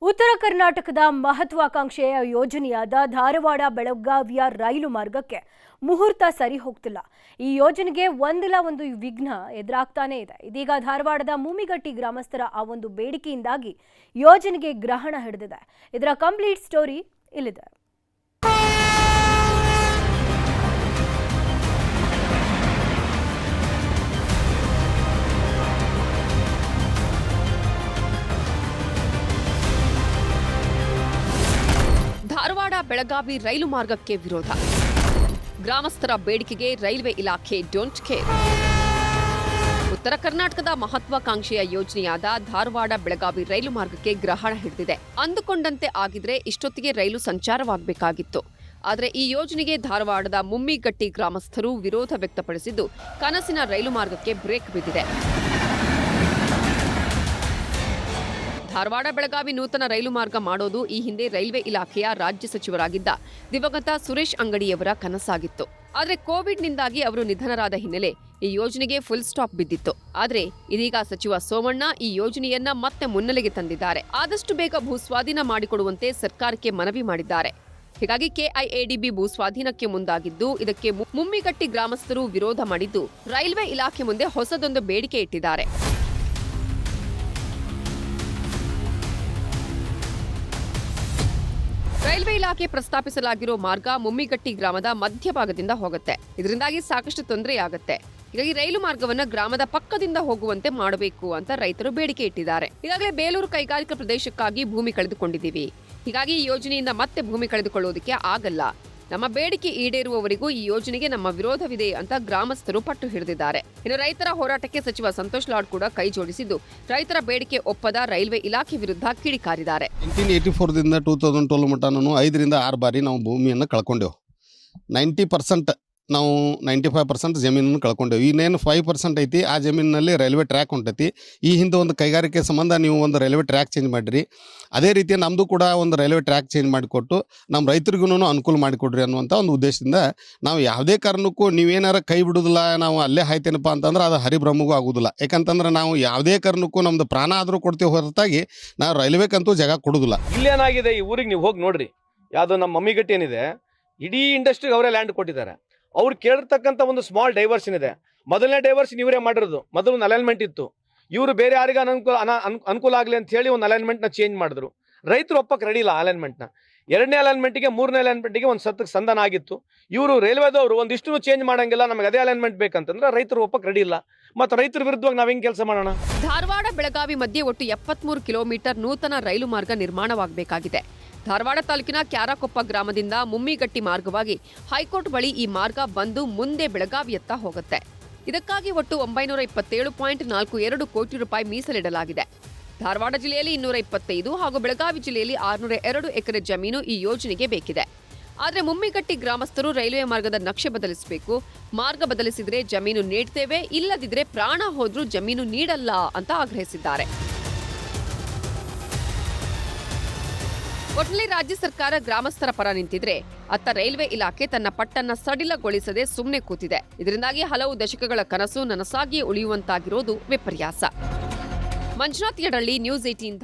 ಉತ್ತರ ಕರ್ನಾಟಕದ ಮಹತ್ವಾಕಾಂಕ್ಷೆಯ ಯೋಜನೆಯಾದ ಧಾರವಾಡ ಬೆಳಗಾವಿಯ ರೈಲು ಮಾರ್ಗಕ್ಕೆ ಮುಹೂರ್ತ ಸರಿ ಹೋಗ್ತಿಲ್ಲ. ಈ ಯೋಜನೆಗೆ ಒಂದಿಲ್ಲ ಒಂದು ವಿಘ್ನ ಎದುರಾಗ್ತಾನೆ ಇದೆ. ಇದೀಗ ಧಾರವಾಡದ ಮೂಮಿಗಟ್ಟಿ ಗ್ರಾಮಸ್ಥರ ಆ ಒಂದು ಬೇಡಿಕೆಯಿಂದಾಗಿ ಯೋಜನೆಗೆ ಗ್ರಹಣ ಹಿಡಿದಿದೆ. ಇದರ ಕಂಪ್ಲೀಟ್ ಸ್ಟೋರಿ ಇಲ್ಲಿದೆ. ಧಾರವಾಡ ಬೆಳಗಾವಿ ರೈಲು ಮಾರ್ಗಕ್ಕೆ ವಿರೋಧ. ಗ್ರಾಮಸ್ಥರ ಬೇಡಿಕೆಗೆ ರೈಲ್ವೆ ಇಲಾಖೆ ಡೋಂಟ್ ಕೇರ್. ಉತ್ತರ ಕರ್ನಾಟಕದ ಮಹತ್ವಾಕಾಂಕ್ಷೆಯ ಯೋಜನೆಯಾದ ಧಾರವಾಡ ಬೆಳಗಾವಿ ರೈಲು ಮಾರ್ಗಕ್ಕೆ ಗ್ರಹಣ ಹಿಡಿದಿದೆ. ಅಂದುಕೊಂಡಂತೆ ಆಗಿದ್ರೆ ಇಷ್ಟೊತ್ತಿಗೆ ರೈಲು ಸಂಚಾರವಾಗಬೇಕಾಗಿತ್ತು. ಆದರೆ ಈ ಯೋಜನೆಗೆ ಧಾರವಾಡದ ಮುಮ್ಮಿಗಟ್ಟಿ ಗ್ರಾಮಸ್ಥರು ವಿರೋಧ ವ್ಯಕ್ತಪಡಿಸಿದ್ದು ಕನಸಿನ ರೈಲು ಮಾರ್ಗಕ್ಕೆ ಬ್ರೇಕ್ ಬಿದ್ದಿದೆ. ಧಾರವಾಡ ಬೆಳಗಾವಿ ನೂತನ ರೈಲು ಮಾರ್ಗ ಮಾಡೋದು ಈ ಹಿಂದೆ ರೈಲ್ವೆ ಇಲಾಖೆಯ ರಾಜ್ಯ ಸಚಿವರಾಗಿದ್ದ ದಿವಂಗತ ಸುರೇಶ್ ಅಂಗಡಿಯವರ ಕನಸಾಗಿತ್ತು. ಆದರೆ ಕೋವಿಡ್ನಿಂದಾಗಿ ಅವರು ನಿಧನರಾದ ಹಿನ್ನೆಲೆ ಈ ಯೋಜನೆಗೆ ಫುಲ್ ಸ್ಟಾಪ್ ಬಿದ್ದಿತ್ತು. ಆದರೆ ಇದೀಗ ಸಚಿವ ಸೋಮಣ್ಣ ಈ ಯೋಜನೆಯನ್ನ ಮತ್ತೆ ಮುನ್ನೆಲೆಗೆ ತಂದಿದ್ದಾರೆ. ಆದಷ್ಟು ಬೇಗ ಭೂಸ್ವಾಧೀನ ಮಾಡಿಕೊಡುವಂತೆ ಸರ್ಕಾರಕ್ಕೆ ಮನವಿ ಮಾಡಿದ್ದಾರೆ. ಹೀಗಾಗಿ ಕೆಐಎಡಿಬಿ ಭೂಸ್ವಾಧೀನಕ್ಕೆ ಮುಂದಾಗಿದ್ದು, ಇದಕ್ಕೆ ಮುಮ್ಮಿಗಟ್ಟಿ ಗ್ರಾಮಸ್ಥರು ವಿರೋಧ ಮಾಡಿದ್ದು ರೈಲ್ವೆ ಇಲಾಖೆ ಮುಂದೆ ಹೊಸದೊಂದು ಬೇಡಿಕೆ ಇಟ್ಟಿದ್ದಾರೆ. ರೈಲ್ವೆ ಇಲಾಖೆ ಪ್ರಸ್ತಾಪಿಸಲಾಗಿರೋ ಮಾರ್ಗ ಮುಮ್ಮಿಗಟ್ಟಿ ಗ್ರಾಮದ ಮಧ್ಯಭಾಗದಿಂದ ಹೋಗುತ್ತೆ. ಇದರಿಂದಾಗಿ ಸಾಕಷ್ಟು ತೊಂದರೆಯಾಗುತ್ತೆ. ಹೀಗಾಗಿ ರೈಲು ಮಾರ್ಗವನ್ನ ಗ್ರಾಮದ ಪಕ್ಕದಿಂದ ಹೋಗುವಂತೆ ಮಾಡಬೇಕು ಅಂತ ರೈತರು ಬೇಡಿಕೆ ಇಟ್ಟಿದ್ದಾರೆ. ಈಗಾಗಲೇ ಬೇಲೂರು ಕೈಗಾರಿಕಾ ಪ್ರದೇಶಕ್ಕಾಗಿ ಭೂಮಿ ಕಳೆದುಕೊಂಡಿದ್ದೀವಿ. ಹೀಗಾಗಿ ಈ ಯೋಜನೆಯಿಂದ ಮತ್ತೆ ಭೂಮಿ ಕಳೆದುಕೊಳ್ಳೋದಕ್ಕೆ ಆಗಲ್ಲ. ನಮ್ಮ ಬೇಡಿಕೆ ಈಡೇರುವವರೆಗೂ ಈ ಯೋಜನೆಗೆ ನಮ್ಮ ವಿರೋಧವಿದೆ ಅಂತ ಗ್ರಾಮಸ್ಥರು ಪಟ್ಟು ಹಿಡಿದಿದ್ದಾರೆ. ಇನ್ನು ರೈತರ ಹೋರಾಟಕ್ಕೆ ಸಚಿವ ಸಂತೋಷ್ ಲಾಡ್ ಕೂಡ ಕೈ ಜೋಡಿಸಿದ್ದು, ರೈತರ ಬೇಡಿಕೆ ಒಪ್ಪದ ರೈಲ್ವೆ ಇಲಾಖೆ ವಿರುದ್ಧ ಕಿಡಿಕಾರಿದ್ದಾರೆ. 1984ದಿಂದ 2012 ಮಟ್ಟನೂ 5ರಿಂದ 6 ಬಾರಿ ನಾವು ಭೂಮಿಯನ್ನು ಕಳ್ಕೊಂಡೆವು. 90% ನಾವು 95% ಜಮೀನನ್ನು ಕಳ್ಕೊಂಡೆವು. ಇನ್ನೇನು 5% ಐತಿ. ಆ ಜಮೀನಿನಲ್ಲಿ ರೈಲ್ವೆ ಟ್ರ್ಯಾಕ್ ಹೊಂಟೈತಿ. ಈ ಹಿಂದೆ ಒಂದು ಕೈಗಾರಿಕೆ ಸಂಬಂಧ ನೀವು ಒಂದು ರೈಲ್ವೆ ಟ್ರ್ಯಾಕ್ ಚೇಂಜ್ ಮಾಡಿರಿ. ಅದೇ ರೀತಿ ನಮ್ಮದು ಕೂಡ ಒಂದು ರೈಲ್ವೆ ಟ್ರ್ಯಾಕ್ ಚೇಂಜ್ ಮಾಡಿಕೊಟ್ಟು ನಮ್ಮ ರೈತರಿಗೂ ಅನುಕೂಲ ಮಾಡಿಕೊಡ್ರಿ ಅನ್ನುವಂಥ ಒಂದು ಉದ್ದೇಶದಿಂದ ನಾವು ಯಾವುದೇ ಕಾರಣಕ್ಕೂ ನೀವೇನಾರ ಕೈ ಬಿಡೋದಿಲ್ಲ, ನಾವು ಅಲ್ಲೇ ಹಾಯ್ತೇನಪ್ಪ ಅಂತಂದ್ರೆ ಅದು ಹರಿಭ್ರಮಗೂ ಆಗೋದಿಲ್ಲ. ಯಾಕಂತಂದ್ರೆ ನಾವು ಯಾವುದೇ ಕಾರಣಕ್ಕೂ ನಮ್ಮದು ಪ್ರಾಣ ಆದರೂ ಕೊಡ್ತೀವಿ ಹೊರತಾಗಿ ನಾವು ರೈಲ್ವೇಕಂತೂ ಜಾಗ ಕೊಡೋದಿಲ್ಲ. ಇಲ್ಲೇನಾಗಿದೆ, ಈ ಊರಿಗೆ ನೀವು ಹೋಗಿ ನೋಡ್ರಿ. ಯಾವುದೋ ನಮ್ಮ ಮಮ್ಮಿಗಟ್ಟಿ ಏನಿದೆ, ಇಡೀ ಇಂಡಸ್ಟ್ರಿಗೆ ಅವರೇ ಲ್ಯಾಂಡ್ ಕೊಟ್ಟಿದ್ದಾರೆ. ಅವ್ರು ಕೇಳಿರ್ತಕ್ಕಂಥ ಒಂದು ಸ್ಮಾಲ್ ಡೈವರ್ಷನ್ ಇದೆ. ಮೊದಲನೇ ಡೈವರ್ಷನ್ ಇವರೇ ಮಾಡಿರೋದು. ಮೊದಲು ಒಂದು ಅಲೈನ್ಮೆಂಟ್ ಇತ್ತು. ಇವರು ಬೇರೆ ಯಾರಿಗೆ ಅನುಕೂಲ ಆಗಲಿ ಅಂತ ಹೇಳಿ ಒಂದು ಅಲೈನ್ಮೆಂಟ್ನ ಚೇಂಜ್ ಮಾಡಿದ್ರು. ರೈತರು ಒಪ್ಪಕ್ಕೆ ರೆಡಿ ಇಲ್ಲ ಅಲೈನ್ಮೆಂಟ್ನ. 2ನೇ ಅಲೈನ್ಮೆಂಟಿಗೆ 3ನೇ ಅಲೈನ್ಮೆಂಟಿಗೆ ಒಂದು ಸತ್ತಕ್ಕೆ ಸಂಧಾನ ಆಗಿತ್ತು. ಇವರು ರೈಲ್ವೆದವರು ಒಂದಿಷ್ಟು ಚೇಂಜ್ ಮಾಡಂಗಿಲ್ಲ, ನಮಗೆ ಅದೇ ಅಲೈನ್ಮೆಂಟ್ ಬೇಕಂತಂದ್ರೆ ರೈತರು ಒಪ್ಪಕ್ಕೆ ರೆಡಿ ಇಲ್ಲ. ಮತ್ತು ರೈತರ ವಿರುದ್ಧವಾಗಿ ನಾವು ಹೆಂಗೆ ಕೆಲಸ ಮಾಡೋಣ? ಧಾರವಾಡ ಬೆಳಗಾವಿ ಮಧ್ಯೆ ಒಟ್ಟು 73 ಕಿಲೋಮೀಟರ್ ನೂತನ ರೈಲು ಮಾರ್ಗ ನಿರ್ಮಾಣವಾಗಬೇಕಾಗಿದೆ. ಧಾರವಾಡ ತಾಲೂಕಿನ ಕ್ಯಾರಕೊಪ್ಪ ಗ್ರಾಮದಿಂದ ಮುಮ್ಮಿಗಟ್ಟಿ ಮಾರ್ಗವಾಗಿ ಹೈಕೋರ್ಟ್ ಬಳಿ ಈ ಮಾರ್ಗ ಬಂದು ಮುಂದೆ ಬೆಳಗಾವಿಯತ್ತ ಹೋಗುತ್ತೆ. ಇದಕ್ಕಾಗಿ ಒಟ್ಟು 927.42 ಕೋಟಿ ರೂಪಾಯಿ ಮೀಸಲಿಡಲಾಗಿದೆ. ಧಾರವಾಡ ಜಿಲ್ಲೆಯಲ್ಲಿ 225 ಹಾಗೂ ಬೆಳಗಾವಿ ಜಿಲ್ಲೆಯಲ್ಲಿ 602 ಎಕರೆ ಜಮೀನು ಈ ಯೋಜನೆಗೆ ಬೇಕಿದೆ. ಆದರೆ ಮುಮ್ಮಿಗಟ್ಟಿ ಗ್ರಾಮಸ್ಥರು ರೈಲ್ವೆ ಮಾರ್ಗದ ನಕ್ಷೆ ಬದಲಿಸಬೇಕು, ಮಾರ್ಗ ಬದಲಿಸಿದ್ರೆ ಜಮೀನು ನೀಡ್ತೇವೆ, ಇಲ್ಲದಿದ್ರೆ ಪ್ರಾಣ ಹೋದ್ರೂ ಜಮೀನು ನೀಡಲ್ಲ ಅಂತ ಆಗ್ರಹಿಸಿದ್ದಾರೆ. ಒಟ್ಟಿನಲ್ಲಿ ರಾಜ್ಯ ಸರ್ಕಾರ ಗ್ರಾಮಸ್ಥರ ಪರ ನಿಂತಿದ್ರೆ ಅತ್ತ ರೈಲ್ವೆ ಇಲಾಖೆ ತನ್ನ ಪಟ್ಟನ್ನ ಸಡಿಲಗೊಳಿಸದೆ ಸುಮ್ಮನೆ ಕೂತಿದೆ. ಇದರಿಂದಾಗಿ ಹಲವು ದಶಕಗಳ ಕನಸು ನನಸಾಗಿ ಉಳಿಯುವಂತಾಗಿರೋದು ವಿಪರ್ಯಾಸ. ಮಂಜುನಾಥ್ ಯಡಳ್ಳಿ, ನ್ಯೂಸ್ 18.